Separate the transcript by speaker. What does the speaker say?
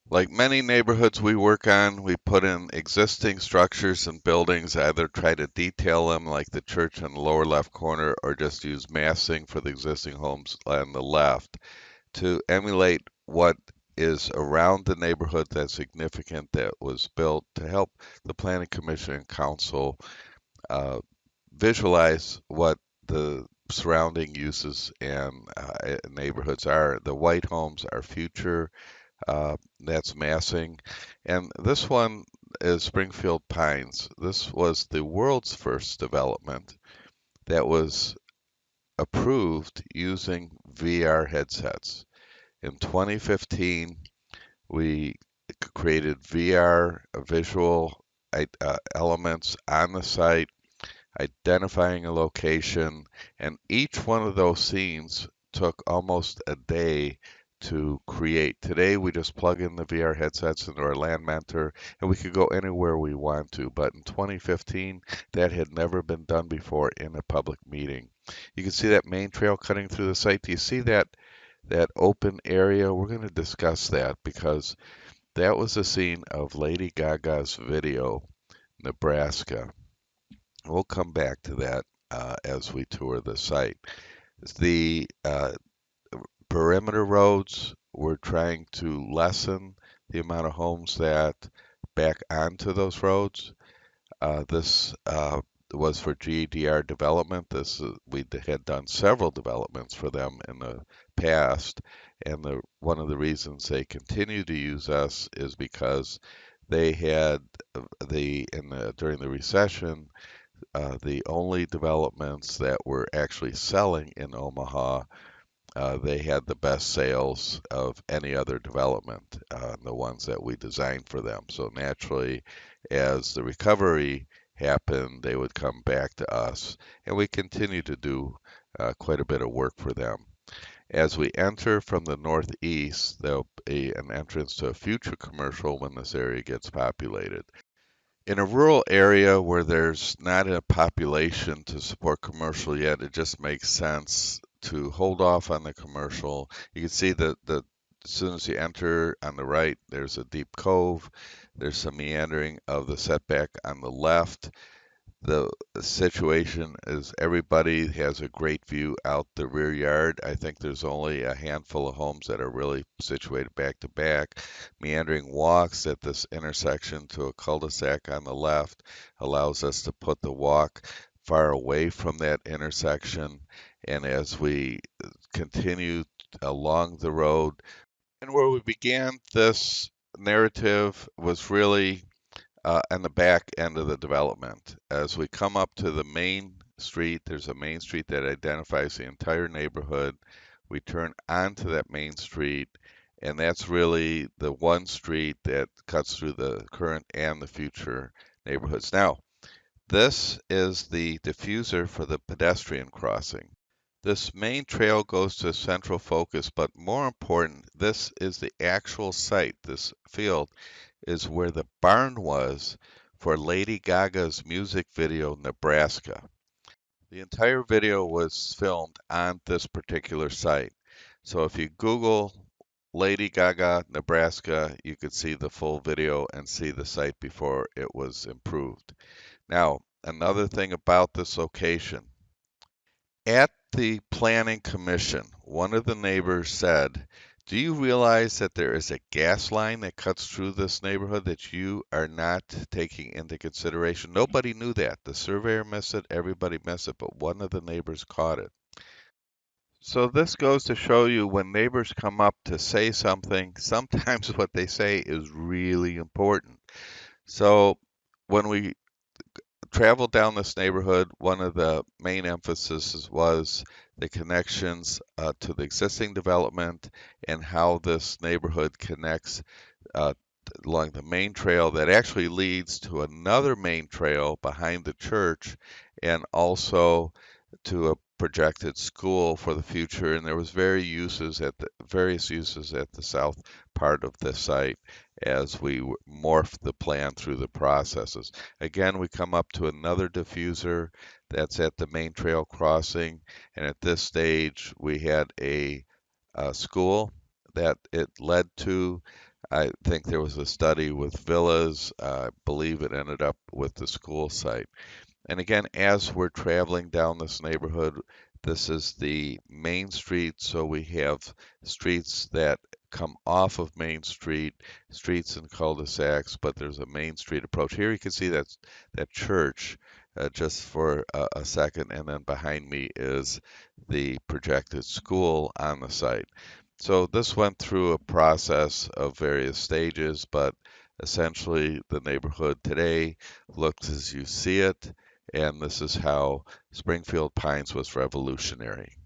Speaker 1: Like many neighborhoods we work on, we put in existing structures and buildings, either try to detail them like the church in the lower left corner, or just use massing for the existing homes on the left to emulate what is around the neighborhood that's significant that was built to help the planning commission and council uh, visualize what the surrounding uses and neighborhoods are. The white homes are future, that's massing. And this one is Springfield Pines. This was the world's first development that was approved using VR headsets. In 2015, we created VR visual elements on the site, identifying a location, and each one of those scenes took almost a day to create. Today, we just plug in the VR headsets into our Land Mentor, and we could go anywhere we want to. But in 2015, that had never been done before in a public meeting. You can see that main trail cutting through the site. Do you see that open area? We're going to discuss that because that was a scene of Lady Gaga's video, Nebraska. We'll come back to that as we tour the site. The perimeter roads, we're trying to lessen the amount of homes that back onto those roads. This was for GDR development. We had done several developments for them in the past, and one of the reasons they continue to use us is because they had during the recession, the only developments that were actually selling in Omaha. They had the best sales of any other development, the ones that we designed for them. So naturally, as the recovery happened, they would come back to us, and we continue to do quite a bit of work for them. As we enter from the northeast, there'll be an entrance to a future commercial when this area gets populated. In a rural area where there's not a population to support commercial yet, it just makes sense to hold off on the commercial. You can see that as soon as you enter on the right, there's a deep cove. There's some meandering of the setback on the left. The situation is everybody has a great view out the rear yard. I think there's only a handful of homes that are really situated back to back. Meandering walks at this intersection to a cul-de-sac on the left allows us to put the walk far away from that intersection. And as we continue along the road, and where we began this narrative was really on the back end of the development. As we come up to the main street, there's a main street that identifies the entire neighborhood. We turn onto that main street, and that's really the one street that cuts through the current and the future neighborhoods. Now, this is the diffuser for the pedestrian crossing. This main trail goes to central focus, but more important, this is the actual site. This field is where the barn was for Lady Gaga's music video, Nebraska. The entire video was filmed on this particular site. So if you Google Lady Gaga, Nebraska, you could see the full video and see the site before it was improved. Now, another thing about this location, at the planning commission, one of the neighbors said, "Do you realize that there is a gas line that cuts through this neighborhood that you are not taking into consideration?" Nobody knew that. The surveyor missed it, everybody missed it, but one of the neighbors caught it. So this goes to show you when neighbors come up to say something, sometimes what they say is really important. So when we traveled down this neighborhood, one of the main emphases was the connections to the existing development and how this neighborhood connects uh, along the main trail that actually leads to another main trail behind the church and also to a projected school for the future. And there was various uses at the south part of the site as we morphed the plan through the processes. Again, we come up to another diffuser that's at the main trail crossing, and at this stage we had a school that it led to. I think there was a study with villas. I believe it ended up with the school site. And again, as we're traveling down this neighborhood, this is the main street, so we have streets that come off of Main Street, streets and cul-de-sacs, but there's a Main Street approach. Here you can see that church just for a second, and then behind me is the projected school on the site. So this went through a process of various stages, but essentially the neighborhood today looks as you see it, and this is how Springfield Pines was revolutionary.